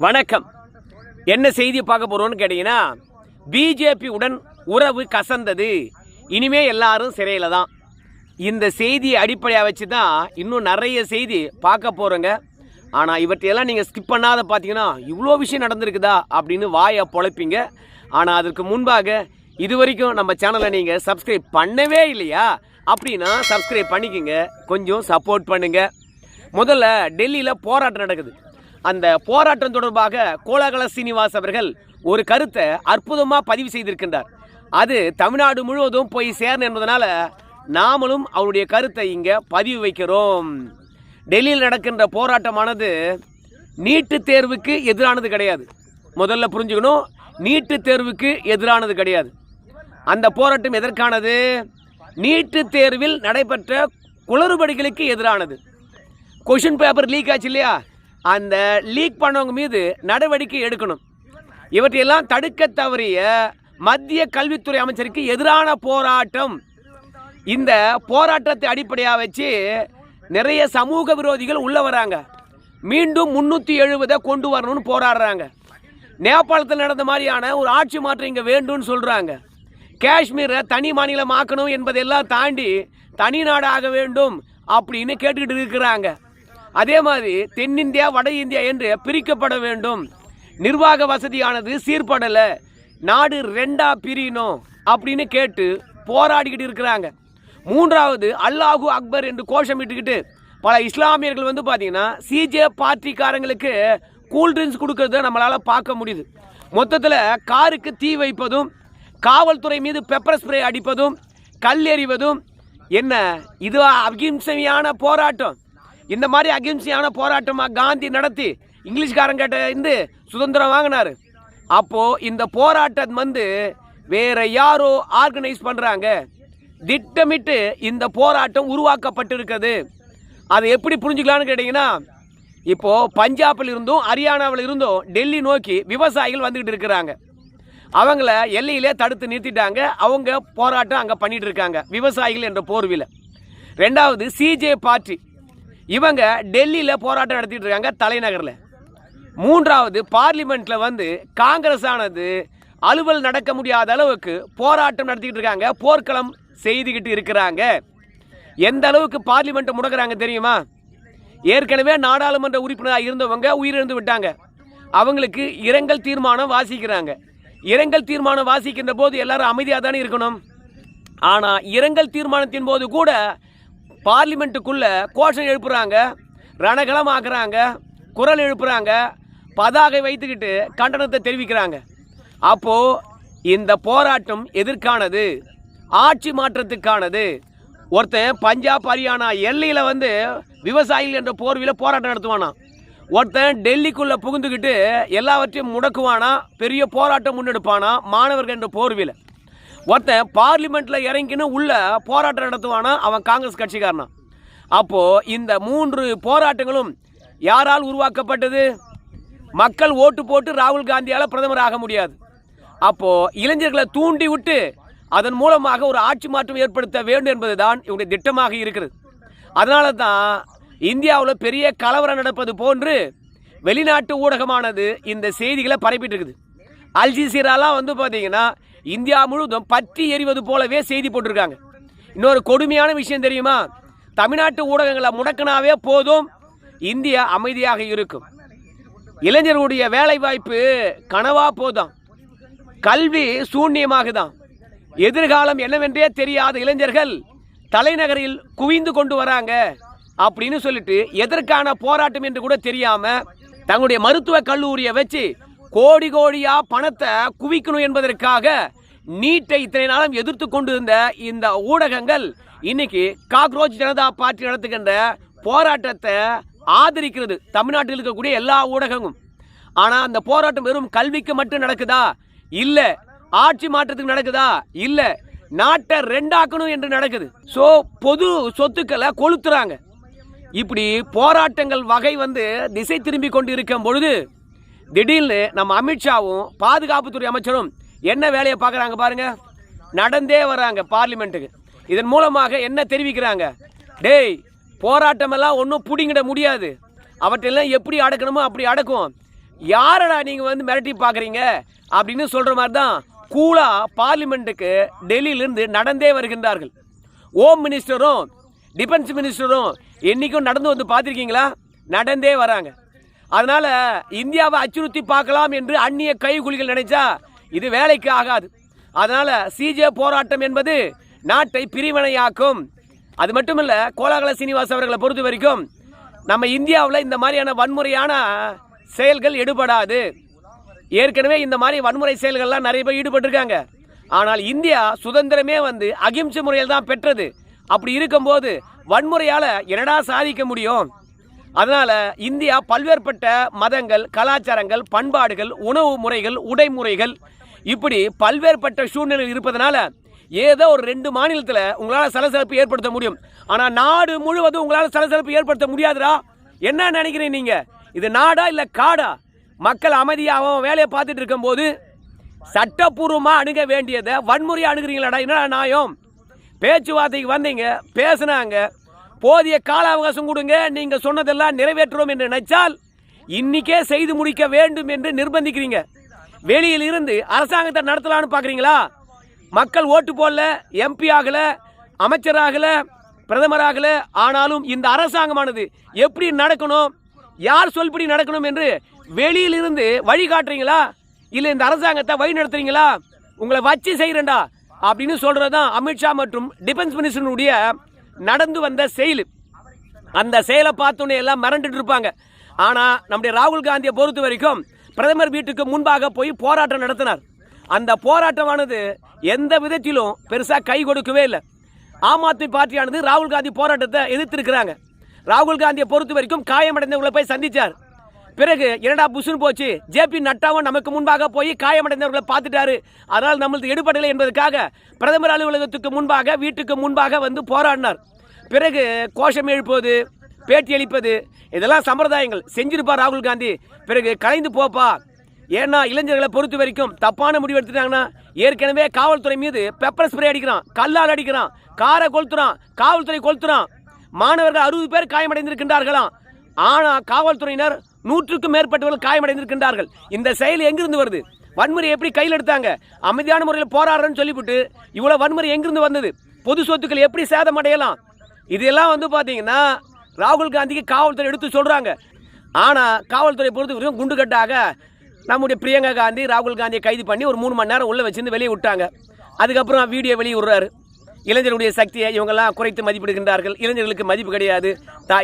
வணக்கம். என்ன செய்தி பார்க்க போறோம்னு கேட்டீங்கன்னா, பிஜேபி உடன் உறவு கசந்தது, இனிமே எல்லாரும் சிறையில் தான். இந்த செய்தியை அடிப்படையாக வச்சு தான் இன்னும் நிறைய செய்தி பார்க்க போகிறோங்க. ஆனால் இவற்றையெல்லாம் நீங்கள் ஸ்கிப் பண்ணாத பார்த்தீங்கன்னா இவ்வளோ விஷயம் நடந்திருக்குதா அப்படின்னு வாயை பொழைப்பீங்க. ஆனால் அதற்கு முன்பாக இது வரைக்கும் நம்ம சேனலை நீங்கள் சப்ஸ்கிரைப் பண்ணவே இல்லையா அப்படின்னா சப்ஸ்கிரைப் பண்ணிக்கோங்க, கொஞ்சம் சப்போர்ட் பண்ணுங்கள். முதல்ல டெல்லியில் போராட்டம் நடக்குது. அந்த போராட்டம் தொடர்பாக கோலாகல சீனிவாஸ் அவர்கள் ஒரு கருத்தை அற்புதமாக பதிவு செய்திருக்கின்றார். அது தமிழ்நாடு முழுவதும் போய் சேரணும் என்பதனால நாமளும் அவருடைய கருத்தை இங்கே பதிவு வைக்கிறோம். டெல்லியில் நடக்கின்ற போராட்டமானது நீட்டு தேர்வுக்கு எதிரானது கிடையாது. முதல்ல புரிஞ்சுக்கணும், நீட்டு தேர்வுக்கு எதிரானது கிடையாது. அந்த போராட்டம் எதற்கானது? நீட்டு தேர்வில் நடைபெற்ற குளறுபடிகளுக்கு எதிரானது. கொஷின் பேப்பர் லீக் ஆச்சு இல்லையா, அந்த லீக் பண்ணவங்க மீது நடவடிக்கை எடுக்கணும். இவற்றையெல்லாம் தடுக்க தவறிய மத்திய கல்வித்துறை அமைச்சருக்கு எதிரான போராட்டம். இந்த போராட்டத்தை அடிப்படையாக வச்சு நிறைய சமூக விரோதிகள் உள்ள வராங்க. மீண்டும் 370 கொண்டு வரணும்னு போராடுறாங்க. நேபாளத்தில் நடந்த மாதிரியான ஒரு ஆட்சி மாற்றம் இங்கே வேண்டும்னு சொல்கிறாங்க. காஷ்மீரை தனி மாநிலம் ஆக்கணும் என்பதெல்லாம் தாண்டி தனி நாடாக வேண்டும் அப்படின்னு கேட்டுக்கிட்டு இருக்கிறாங்க. அதே மாதிரி தென்னிந்தியா வட இந்தியா என்று பிரிக்கப்பட வேண்டும். நிர்வாக வசதியானது சீர்படலை, நாடு ரெண்டா பிரியணும் அப்படின்னு கேட்டு போராடிக்கிட்டு இருக்கிறாங்க. மூன்றாவது, அல்லாஹு அக்பர் என்று கோஷமிட்டுக்கிட்டு பல இஸ்லாமியர்கள் பார்த்தீங்கன்னா சிஜே பார்ட்டிக்காரங்களுக்கு கூல்ட்ரிங்க்ஸ் கொடுக்கறத நம்மளால் பார்க்க முடியுது. மொத்தத்தில் காருக்கு தீ வைப்பதும், காவல்துறை மீது பெப்பர் ஸ்ப்ரே அடிப்பதும், கல் எறிவதும், என்ன இது அகிம்சையான போராட்டம்? இந்த மாதிரி அகிம்சையான போராட்டமாக காந்தி நடத்தி இங்கிலீஷ்காரங்கிட்ட இருந்து சுதந்திரம் வாங்கினார். அப்போது இந்த போராட்டம் வேற யாரோ ஆர்கனைஸ் பண்ணுறாங்க, திட்டமிட்டு இந்த போராட்டம் உருவாக்கப்பட்டிருக்கிறது. அதை எப்படி புரிஞ்சுக்கலான்னு கேட்டிங்கன்னா, இப்போது பஞ்சாபில் இருந்தும் ஹரியானாவில் இருந்தும் டெல்லி நோக்கி விவசாயிகள் வந்துக்கிட்டு இருக்கிறாங்க. அவங்கள எல்லையிலே தடுத்து நிறுத்திட்டாங்க. அவங்க போராட்டம் அங்கே பண்ணிட்டு இருக்காங்க விவசாயிகள் என்ற போர்வில். ரெண்டாவது, சிஜே பார்ட்டி, இவங்க டெல்லியில் போராட்டம் நடத்திட்டு இருக்காங்க தலைநகரில். மூன்றாவது, பார்லிமெண்ட்டில் காங்கிரஸ் ஆனது அலுவல் நடக்க முடியாத அளவுக்கு போராட்டம் நடத்திக்கிட்டு இருக்காங்க, போர்க்களம் செய்துக்கிட்டு இருக்கிறாங்க. எந்த அளவுக்கு பார்லிமெண்ட்டை முடக்கிறாங்க தெரியுமா? ஏற்கனவே நாடாளுமன்ற உறுப்பினராக இருந்தவங்க உயிரிழந்து விட்டாங்க. அவங்களுக்கு இரங்கல் தீர்மானம் வாசிக்கிறாங்க. இரங்கல் தீர்மானம் வாசிக்கின்ற போது எல்லாரும் அமைதியாக தானே இருக்கணும். ஆனால் இரங்கல் தீர்மானத்தின் போது கூட பார்லிமெண்ட்டுக்குள்ள கோஷம் எழுப்புறாங்க, ரணகலம் ஆக்குறாங்க, குரல் எழுப்புறாங்க, பதாகை வைத்துக்கிட்டு கண்டனத்தை தெரிவிக்கிறாங்க. அப்போது இந்த போராட்டம் எதற்கானது? ஆட்சி மாற்றத்துக்கானது. ஒருத்தன் பஞ்சாப் ஹரியானா எல்லையில் விவசாயிகள் என்ற போர்வையில் போராட்டம் நடத்துவானா, ஒருத்தன் டெல்லிக்குள்ளே புகுந்துக்கிட்டு எல்லாவற்றையும் முடக்குவானா, பெரிய போராட்டம் முன்னெடுப்பானா மாணவர்கள் என்ற போர்வையில். ஒருத்தன் பார்லிமெண்ட்டில் இறங்கின்னு உள்ள போராட்டம் நடத்துவானா, அவன் காங்கிரஸ் கட்சிக்காரனா. அப்போது இந்த 3 போராட்டங்களும் யாரால் உருவாக்கப்பட்டது? மக்கள் ஓட்டு போட்டு ராகுல் காந்தியால் பிரதமர் ஆக முடியாது. அப்போது இளைஞர்களை தூண்டி விட்டு அதன் மூலமாக ஒரு ஆட்சி மாற்றம் ஏற்படுத்த வேண்டும் என்பது தான் இவருடைய திட்டமாக இருக்கிறது. அதனால தான் இந்தியாவில் பெரிய கலவரம் நடப்பது போன்று வெளிநாட்டு ஊடகமானது இந்த செய்திகளை பரப்பிட்டு இருக்குது. அல்ஜசீராலாம் பார்த்தீங்கன்னா இந்தியா முழுவதும் பற்றி எறிவது போலவே செய்தி போட்டிருக்காங்க. இன்னொரு கொடுமையான விஷயம் தெரியுமா? தமிழ்நாட்டு ஊடகங்களை முடக்கினாவே போதும், இந்தியா அமைதியாக இருக்கும். இளைஞர்களுடைய வேலை வாய்ப்பு கனவா போதும், கல்வி சூன்யமாகுதான். எதிர்காலம் என்னவென்றே தெரியாத இளைஞர்கள் தலைநகரில் குவிந்து கொண்டு வராங்க அப்படின்னு சொல்லிட்டு எதற்கான போராட்டம் என்று கூட தெரியாம தங்களுடைய மருத்துவ கல்லூரியை வச்சு கோடி கோடியா பணத்தை குவிக்கணும் என்பதற்காக நீட்டை இத்தனை நாளும் எதிர்த்து கொண்டு இருந்த இந்த ஊடகங்கள் இன்னைக்கு காக்ரோச் ஜனதா பார்ட்டி நடத்துகின்ற போராட்டத்தை ஆதரிக்கிறது, தமிழ்நாட்டில் இருக்கக்கூடிய எல்லா ஊடகங்களும். ஆனால் அந்த போராட்டம் வெறும் கல்விக்கு மட்டும் நடக்குதா? இல்லை. ஆட்சி மாற்றத்துக்கு நடக்குதா? இல்லை. நாட்டை ரெண்டாக்கணும் என்று நடக்குது. ஸோ பொது சொத்துக்களை கொளுத்துறாங்க. இப்படி போராட்டங்கள் வகை திசை திரும்பி கொண்டு இருக்கும் பொழுது திடீர்னு நம்ம அமித்ஷாவும் பாதுகாப்புத்துறை அமைச்சரும் என்ன வேலையை பார்க்குறாங்க பாருங்க. நடந்தே வராங்க பார்லிமெண்ட்டுக்கு. இதன் மூலமாக என்ன தெரிவிக்கிறாங்க? டேய், போராட்டமெல்லாம் ஒன்றும் பிடிங்கிட முடியாது, அவற்றெல்லாம் எப்படி அடக்கணுமோ அப்படி அடக்கும். யாரடா நீங்கள் வந்து மிரட்டி பார்க்குறீங்க அப்படின்னு சொல்கிற மாதிரி தான் கூலாக பார்லிமெண்ட்டுக்கு டெல்லியிலிருந்து நடந்தே வருகின்றார்கள். ஹோம் மினிஸ்டரும் டிஃபென்ஸ் மினிஸ்டரும் என்றைக்கும் நடந்து வந்து பார்த்துருக்கீங்களா? நடந்தே வராங்க. அதனால் இந்தியாவை அச்சுறுத்தி பார்க்கலாம் என்று அந்நிய கைகுலிகள் நினைச்சா இது வேலைக்கு ஆகாது. அதனால் சிஜே போராட்டம் என்பது நாட்டை பிரிவினையாக்கும். அது மட்டும் இல்லை, கோலாகல சீனிவாஸ் அவர்களை பொறுத்த வரைக்கும் நம்ம இந்தியாவில் இந்த மாதிரியான வன்முறையான செயல்கள் எடுபடாது. ஏற்கனவே இந்த மாதிரி வன்முறை செயல்கள்லாம் நிறைய பேர் ஈடுபட்டிருக்காங்க. ஆனால் இந்தியா சுதந்திரமே வந்து அகிம்சை முறையில் தான் பெற்றது. அப்படி இருக்கும்போது வன்முறையால் என்னடா சாதிக்க முடியும்? அதனால் இந்தியா பல்வேறுபட்ட மதங்கள், கலாச்சாரங்கள், பண்பாடுகள், உணவு முறைகள், உடைமுறைகள் இப்படி பல்வேறுபட்ட சூழ்நிலை இருப்பதனால ஏதோ ஒரு 2 மாநிலத்தில் உங்களால் சலசலப்பு ஏற்படுத்த முடியும். ஆனால் நாடு முழுவதும் உங்களால் சலசலப்பு ஏற்படுத்த முடியாதுடா. என்ன நினைக்கிறீங்க நீங்கள்? இது நாடா இல்லை காடா? மக்கள் அமைதியாகவும் வேலையை பார்த்துட்டு இருக்கும்போது சட்டப்பூர்வமாக அணுக வேண்டியதை வன்முறையாக அணுகிறீங்களாடா? என்னடா நியாயம்? பேச்சுவார்த்தைக்கு வந்தீங்க, பேசுனாங்க, போதிய கால அவகாசம் கொடுங்க, நீங்கள் சொன்னதெல்லாம் நிறைவேற்றுவோம் என்று நினைச்சால் இன்னைக்கே செய்து முடிக்க வேண்டும் என்று நிர்பந்திக்கிறீங்க. வெளியில் இருந்து அரசாங்கத்தை நடத்தலான்னு பார்க்குறீங்களா? மக்கள் ஓட்டு போடல, எம்பி ஆகல, அமைச்சராகல, பிரதமராகல. ஆனாலும் இந்த அரசாங்கமானது எப்படி நடக்கணும், யார் சொல்படி நடக்கணும் என்று வெளியில் இருந்து வழிகாட்டுறீங்களா? இல்லை இந்த அரசாங்கத்தை வழி நடத்துறீங்களா? உங்களை வச்சு செய்கிறேன்டா அப்படின்னு சொல்கிறது தான் அமித்ஷா மற்றும் டிஃபென்ஸ் மினிஸ்டருடைய நடந்து வந்த செயல். அந்த செயலை பார்த்தோன்னே எல்லாம் மிரண்டுட்டு இருப்பாங்க. ஆனால் நம்முடைய ராகுல் காந்தியை பொறுத்த வரைக்கும் பிரதமர் வீட்டுக்கு முன்பாக போய் போராட்டம் நடத்தினார். அந்த போராட்டமானது எந்த விதத்திலும் பெருசாக கை கொடுக்கவே இல்லை. ஆம் ஆத்மி பார்ட்டியானது ராகுல் காந்தி போராட்டத்தை எதிர்த்திருக்கிறாங்க. ராகுல் காந்தியை பொறுத்த வரைக்கும் காயமடைந்தவங்களை போய் சந்திச்சார். பிறகு என்னடா புஷ்னு போச்சு, ஜேபி நட்டாவும் நமக்கு முன்பாக போய் காயமடைந்தவர்களை பார்த்துட்டாரு, அதனால் நம்மளுக்கு எடுபடலை என்பதற்காக பிரதமர் அலுவலகத்துக்கு முன்பாக, வீட்டுக்கு முன்பாக வந்து போராடினார். பிறகு கோஷம் எழுப்புவது, பேட்டி அளிப்பது, இதெல்லாம் சம்பிரதாயங்கள் செஞ்சிருப்பார் ராகுல் காந்தி. பிறகு கலைந்து போப்பா. ஏன்னா இளைஞர்களை பொறுத்த வரைக்கும் தப்பான முடிவு எடுத்துட்டாங்கன்னா, ஏற்கனவே காவல்துறை மீது பெப்பர் ஸ்ப்ரே அடிக்கிறான், கல்லால் அடிக்கிறான், காரை கொளுத்துறான், காவல்துறை கொளுத்துறான். மாணவர்கள் 60 பேர் காயமடைந்திருக்கின்றார்களாம். ஆனால் காவல்துறையினர் 100க்கும் மேற்பட்டவர்கள் காயமடைந்திருக்கின்றார்கள். இந்த செயல் எங்கிருந்து வருது? வன்முறை எப்படி கையில் எடுத்தாங்க? அமைதியான முறையில் போராடுறேன்னு சொல்லிவிட்டு இவ்வளோ வன்முறை எங்கிருந்து வந்தது? பொது சொத்துக்கள் எப்படி சேதமடையலாம்? இதெல்லாம் வந்து பார்த்தீங்கன்னா ராகுல் காந்திக்கு காவல்துறை எடுத்து சொல்கிறாங்க. ஆனால் காவல்துறை பொறுத்த வரைக்கும் குண்டுகட்டாக நம்முடைய பிரியங்கா காந்தி ராகுல் காந்தியை கைது பண்ணி ஒரு 3 மணி நேரம் உள்ளே வச்சுருந்து வெளியே விட்டாங்க. அதுக்கப்புறம் வீடியோ வெளியே விடுறாரு. இளைஞருடைய சக்தியை இவங்கெல்லாம் குறைத்து மதிப்பிடுகின்றார்கள். இளைஞர்களுக்கு மதிப்பு கிடையாது.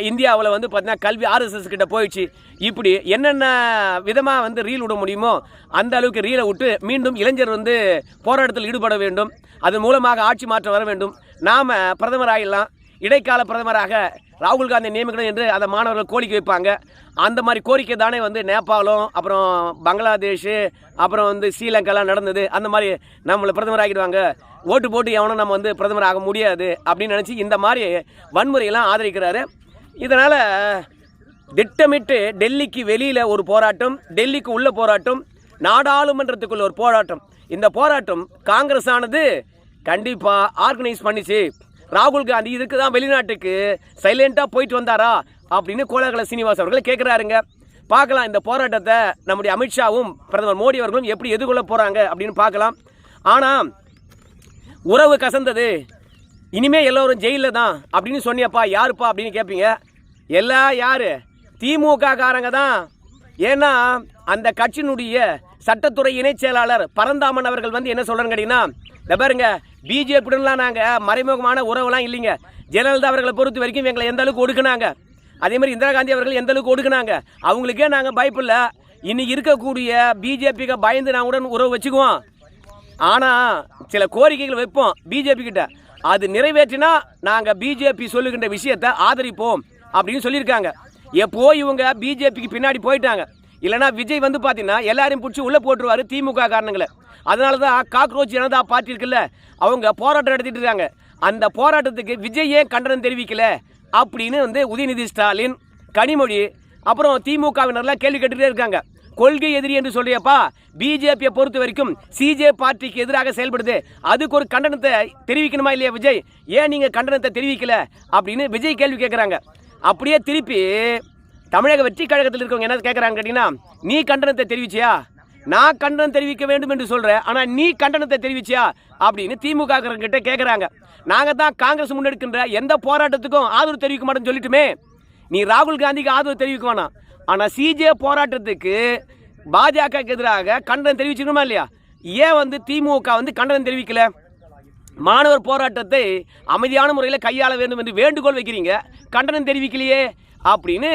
இந்தியாவில் வந்து பார்த்தீங்கன்னா கல்வி ஆர்எஸ்எஸ் கிட்ட போயிடுச்சு. இப்படி என்னென்ன விதமாக வந்து ரீல் விட முடியுமோ அந்த அளவுக்கு ரீலை விட்டு மீண்டும் இளைஞர் வந்து போராட்டத்தில் ஈடுபட வேண்டும். அதன் மூலமாக ஆட்சி மாற்றம் வர வேண்டும். நாம் பிரதமர் ஆகிடலாம். இடைக்கால பிரதமராக ராகுல் காந்தி நியமிக்கணும் என்று அந்த மாணவர்கள் கோரிக்கை வைப்பாங்க. அந்த மாதிரி கோரிக்கை தானே வந்து நேபாளம், அப்புறம் பங்களாதேஷ், அப்புறம் வந்து ஸ்ரீலங்காலாம் நடந்தது. அந்த மாதிரி நம்மளை பிரதமர் ஆகிடுவாங்க, ஓட்டு போட்டு எவனும் நம்ம வந்து பிரதமர் ஆக முடியாது அப்படின்னு நினச்சி இந்த மாதிரி வன்முறையெல்லாம் ஆதரிக்கிறாரு. இதனால் திட்டமிட்டு டெல்லிக்கு வெளியில் ஒரு போராட்டம், டெல்லிக்கு உள்ள போராட்டம், நாடாளுமன்றத்துக்குள்ள ஒரு போராட்டம். இந்த போராட்டம் காங்கிரஸ் ஆனது கண்டிப்பாக ஆர்கனைஸ் பண்ணிச்சு. ராகுல் காந்தி இதுக்கு தான் வெளிநாட்டுக்கு சைலண்டாக போயிட்டு வந்தாரா அப்படின்னு கோலாகல சீனிவாஸ் அவர்கள் கேட்குறாருங்க. பார்க்கலாம் இந்த போராட்டத்தை நம்முடைய அமித்ஷாவும் பிரதமர் மோடி அவர்களும் எப்படி எதிர்கொள்ள போகிறாங்க அப்படின்னு பார்க்கலாம். ஆனால் உறவு கசந்தது, இனிமேல் எல்லோரும் ஜெயிலில் தான் அப்படின்னு சொன்னியப்பா, யாருப்பா அப்படின்னு கேட்பீங்க. எல்லாம் யார்? திமுக காரங்க தான். ஏன்னா அந்த கட்சியினுடைய சட்டத்துறை இணைச் செயலாளர் பரந்தாமன் அவர்கள் வந்து என்ன சொல்கிறேன்னு கேட்டிங்கன்னா, இந்த பாருங்க பிஜேபியுடன்லாம் நாங்கள் மறைமுகமான உறவுலாம் இல்லைங்க. ஜெயலலிதா அவர்களை பொறுத்த வரைக்கும் எங்களை எந்த அளவுக்கு ஒடுக்குனாங்க, அதே மாதிரி இந்திரா காந்தி அவர்கள் எந்த அளவுக்கு ஒடுக்குனாங்க, அவங்களுக்கே நாங்கள் பயப்பில்ல. இன்னைக்கு இருக்கக்கூடிய பிஜேபிக்கு பயந்து நாங்கள் கூட உறவு வச்சுக்குவோம். ஆனால் சில கோரிக்கைகள் வைப்போம் பிஜேபி கிட்ட, அது நிறைவேற்றினா நாங்கள் பிஜேபி சொல்லுகின்ற விஷயத்தை ஆதரிப்போம் அப்படின்னு சொல்லியிருக்காங்க. எப்போ இவங்க பிஜேபிக்கு பின்னாடி போயிட்டாங்க. இல்லைனா விஜய் வந்து பார்த்தீங்கன்னா எல்லாரையும் பிடிச்சி உள்ளே போட்டுருவார் திமுக காரணங்களை. அதனால தான் காக்ரோச் ஜனதா பார்ட்டி இருக்குல்ல, அவங்க போராட்டம் நடத்திட்டு இருக்காங்க. அந்த போராட்டத்துக்கு விஜய் ஏன் கண்டனம் தெரிவிக்கல அப்படின்னு வந்து உதயநிதி ஸ்டாலின், கனிமொழி, அப்புறம் திமுகவினர்லாம் கேள்வி கேட்டுகிட்டே இருக்காங்க. கொள்கை எதிரி என்று சொல்றியப்பா, பிஜேபியை பொறுத்த வரைக்கும் சிஜே பார்ட்டிக்கு எதிராக செயல்படுது, அதுக்கு ஒரு கண்டனத்தை தெரிவிக்கணுமா இல்லையா விஜய்? ஏன் நீங்கள் கண்டனத்தை தெரிவிக்கல அப்படின்னு விஜய் கேள்வி கேட்குறாங்க. அப்படியே திருப்பி தமிழக வெற்றி கழகத்தில் இருக்கவங்க என்ன கேட்குறாங்க கேட்டிங்கன்னா, நீ கண்டனத்தை தெரிவிச்சியா, நான் கண்டனம் தெரிவிக்க வேண்டும் என்று சொல்கிறேன், ஆனால் நீ கண்டனத்தை தெரிவிச்சியா அப்படின்னு திமுக கிட்ட கேட்குறாங்க. நாங்கள் தான் காங்கிரஸ் முன்னெடுக்கின்ற எந்த போராட்டத்துக்கும் ஆதரவு தெரிவிக்க மாட்டோம்னு சொல்லிட்டுமே, நீ ராகுல் காந்திக்கு ஆதரவு தெரிவிக்க வேணாம், ஆனால் சிஜே போராட்டத்துக்கு பாஜகவுக்கு எதிராக கண்டனம் தெரிவிச்சுக்கணுமா இல்லையா? ஏன் திமுக கண்டனம் தெரிவிக்கல? மாணவர் போராட்டத்தை அமைதியான முறையில் கையாள வேண்டும் என்று வேண்டுகோள் வைக்கிறீங்க, கண்டனம் தெரிவிக்கலையே அப்படின்னு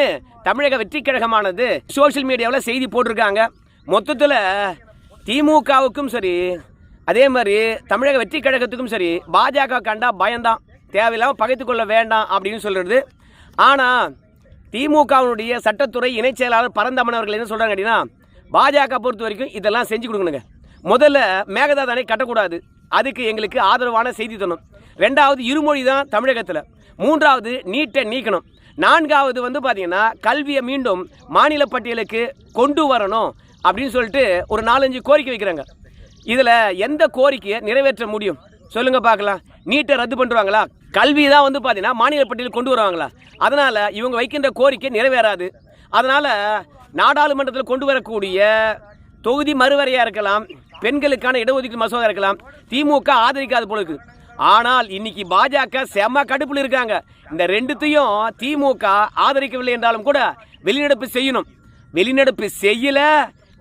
தமிழக வெற்றி கழகமானது சோஷியல் மீடியாவில் செய்தி போட்டிருக்காங்க. மொத்தத்தில் திமுகவுக்கும் சரி, அதே மாதிரி தமிழக வெற்றி கழகத்துக்கும் சரி, பாஜக கண்டா பயம்தான், தேவையில்லாமல் பகைத்து கொள்ள வேண்டாம் அப்படின்னு சொல்கிறது. ஆனால் திமுகவுடைய சட்டத்துறை இணைச் செயலாளர் பரந்தாமன் அவர்கள் என்ன சொல்கிறாங்க அப்படின்னா, பாஜக பொறுத்த வரைக்கும் இதெல்லாம் செஞ்சு கொடுக்கணுங்க. முதல்ல மேகதாது அணை கட்டக்கூடாது, அதுக்கு எங்களுக்கு ஆதரவான செய்தி தரணும். ரெண்டாவது இருமொழி தான் தமிழகத்தில். மூன்றாவது நீட்டை நீக்கணும். நான்காவது பார்த்தீங்கன்னா கல்வியை மீண்டும் மாநில பட்டியலுக்கு கொண்டு வரணும் அப்படின்னு சொல்லிட்டு ஒரு 4-5 கோரிக்கை வைக்கிறாங்க. இதில் எந்த கோரிக்கையை நிறைவேற்ற முடியும் சொல்லுங்க பார்க்கலாம்? நீட்டை ரத்து பண்ணுவாங்களா? கல்வி தான் பார்த்தீங்கன்னா மாநில பட்டியலுக்கு கொண்டு வருவாங்களா? அதனால் இவங்க வைக்கின்ற கோரிக்கை நிறைவேறாது. அதனால் நாடாளுமன்றத்தில் கொண்டு வரக்கூடிய தொகுதி மறுவரையாக இருக்கலாம், பெண்களுக்கான இடஒதுக்கீடு மசோதா இருக்கலாம், திமுக ஆதரிக்காது போல இருக்குது. ஆனால் இன்னைக்கு பாஜக செம்ம கடுப்பில் இருக்காங்க. இந்த ரெண்டுத்தையும் திமுக ஆதரிக்கவில்லை என்றாலும் கூட வெளிநடப்பு செய்யணும். வெளிநடப்பு செய்யல,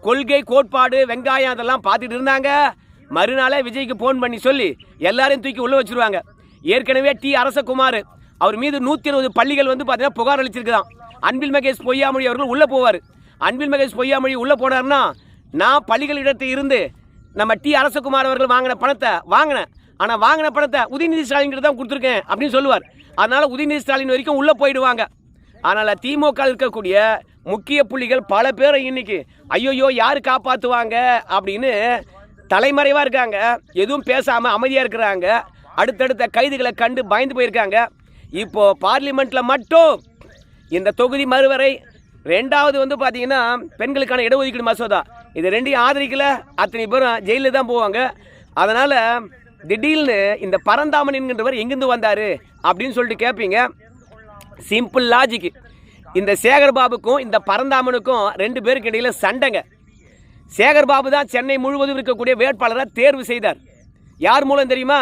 கொள்கை கோட்பாடு வெங்காயம் அதெல்லாம் பார்த்துட்டு இருந்தாங்க. மறுநாளே விஜய்க்கு ஃபோன் பண்ணி சொல்லி எல்லாரையும் தூக்கி உள்ள வச்சிருவாங்க. ஏற்கனவே அரசகுமார் அவர் மீது 120 பள்ளிகள் பார்த்தீங்கன்னா புகார் அளிச்சிருக்குதான். அன்பில் மகேஷ் பொய்யாமொழி அவர்கள் உள்ளே போவார். அன்பில் மகேஷ் பொய்யாமொழி உள்ளே போனார்னா, நான் பள்ளிகளிடத்தை இருந்து நம்ம அரசகுமார் அவர்கள் வாங்கின பணத்தை வாங்கினேன், ஆனால் வாங்கின பணத்தை உதயநிதி ஸ்டாலின் தான் கொடுத்துருக்கேன் அப்படின்னு சொல்லுவார். அதனால் உதயநிதி ஸ்டாலின் வரைக்கும் உள்ளே போயிடுவாங்க. அதனால் திமுக இருக்கக்கூடிய முக்கிய புள்ளிகள் பல பேரை இன்னைக்கு ஐயோயோ யார் காப்பாற்றுவாங்க அப்படின்னு தலைமறைவாக இருக்காங்க. எதுவும் பேசாமல் அமைதியாக இருக்கிறாங்க. அடுத்தடுத்த கைதுகளை கண்டு பயந்து போயிருக்காங்க. இப்போது பார்லிமெண்ட்டில் மட்டும் இந்த தொகுதி மறுவரை, ரெண்டாவது பார்த்தீங்கன்னா பெண்களுக்கான இடஒதுக்கீடு மசோதா, இது ரெண்டையும் ஆதரிக்கல, அத்தனை பேரும் ஜெயிலில் தான் போவாங்க. அதனால் திடீர்னு இந்த பரந்தாமன் என்கின்றவர் எங்கிருந்து வந்தார் அப்படின்னு சொல்லிட்டு கேட்பீங்க. சிம்பிள் லாஜிக்கு, இந்த சேகர்பாபுக்கும் இந்த பரந்தாமனுக்கும் 2 பேருக்கு இடையில் சண்டைங்க. சேகர்பாபு தான் சென்னை முழுவதும் இருக்கக்கூடிய வேட்பாளரை தேர்வு செய்தார். யார் மூலம் தெரியுமா?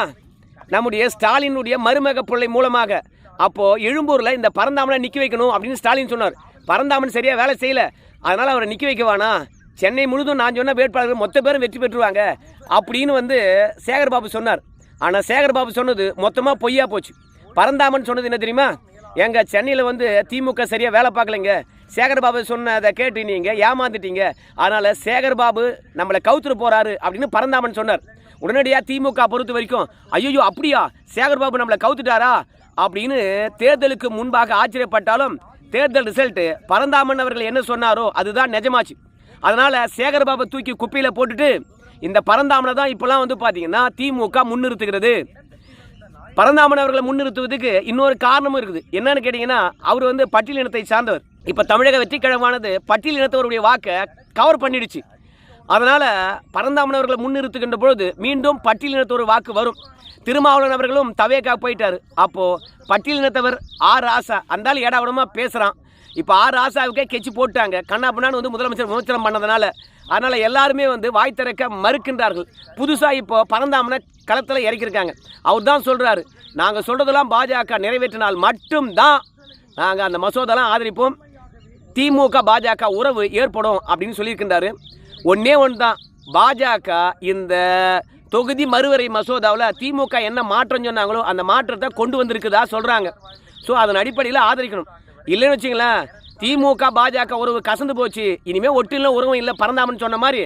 நம்முடைய ஸ்டாலினுடைய மருமக பிள்ளை மூலமாக. அப்போது எழும்பூரில் இந்த பரந்தாமனை நிற்க வைக்கணும் அப்படின்னு ஸ்டாலின் சொன்னார். பரந்தாமன் சரியாக வேலை செய்யலை, அதனால் அவரை நிற்க வைக்க வேணாம், சென்னை முழுதும் நான் சொன்ன வேட்பாளர்கள் மொத்த பேரும் வெற்றி பெற்றுவாங்க அப்படின்னு சேகர்பாபு சொன்னார். ஆனால் சேகர்பாபு சொன்னது மொத்தமாக பொய்யா போச்சு. பரந்தாமன் சொன்னது என்ன தெரியுமா? எங்கள் சென்னையில் திமுக சரியாக வேலை பார்க்கலைங்க, சேகர்பாபு சொன்னதை கேட்டு நீங்கள் ஏமாந்துட்டீங்க, அதனால் சேகர்பாபு நம்மளை கவுத்துட்டு போகிறாரு அப்படின்னு பரந்தாமன் சொன்னார். உடனடியாக திமுக பொறுத்த வரைக்கும் ஐயோ அப்படியா, சேகர்பாபு நம்மளை கவுத்துட்டாரா அப்படின்னு தேர்தலுக்கு முன்பாக ஆச்சரியப்பட்டாலும் தேர்தல் ரிசல்ட்டு பரந்தாமன் அவர்கள் என்ன சொன்னாரோ அதுதான் நிஜமாச்சு. அதனால் சேகர்பாபு தூக்கி குப்பையில் போட்டுட்டு இந்த பரந்தாமனை தான் இப்போலாம் பார்த்தீங்கன்னா திமுக முன்னிறுத்துகிறது. பரந்தாமன் அவர்களை முன்னிறுத்துவதுக்கு இன்னொரு காரணமும் இருக்குது. என்னன்னு கேட்டிங்கன்னா, அவர் பட்டியலினத்தை சார்ந்தவர். இப்போ தமிழக வெற்றி கழகமானது பட்டியலினத்தவருடைய வாக்கை கவர் பண்ணிடுச்சு. அதனால் பரந்தாமன் அவர்களை முன்னிறுத்துகின்ற பொழுது மீண்டும் பட்டியலினத்தவர் வாக்கு வரும். திருமாவளவன் அவர்களும் தவேக்கா போயிட்டார். அப்போது பட்டியலினத்தவர் ஆர் ராசா அந்தாலும் ஏடாவிடமாக பேசுகிறான். இப்போ ஆர் ராசாவுக்கே கெச்சு போட்டாங்க, கண்ணாப்பண்ணான்னு முதலமைச்சர் விமர்சனம் பண்ணதுனால. அதனால் எல்லாருமே வாய் திறக்க மறுக்கின்றார்கள். புதுசாக இப்போ பரந்தாமனை களத்தில் இறக்கியிருக்காங்க. அவர் தான் சொல்கிறாரு, நாங்கள் சொல்கிறதெல்லாம் பாஜக நிறைவேற்றினால் மட்டும்தான் நாங்கள் அந்த மசோதாலாம் ஆதரிப்போம், திமுக பாஜக உறவு ஏற்படும் அப்படின்னு சொல்லியிருக்கின்றாரு. ஒன்றே ஒன்று தான், பாஜக இந்த தொகுதி மறுவரை மசோதாவில் திமுக என்ன மாற்றம் சொன்னாங்களோ அந்த மாற்றத்தை கொண்டு வந்திருக்குதா சொல்கிறாங்க. ஸோ அதன் அடிப்படையில் ஆதரிக்கணும். இல்லைன்னு வச்சிங்களேன், திமுக பாஜக உறவு கசந்து போச்சு, இனிமேல் ஒட்டிலும் உறவும் இல்லை பரந்தாமன் சொன்ன மாதிரி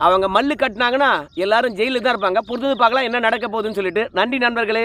அவங்க மல்லு கட்டினாங்கன்னா எல்லாரும் ஜெயிலில் தான் இருப்பாங்க. பொறுத்தது பார்க்கலாம் என்ன நடக்க போகுதுன்னு சொல்லிட்டு. நன்றி நண்பர்களே.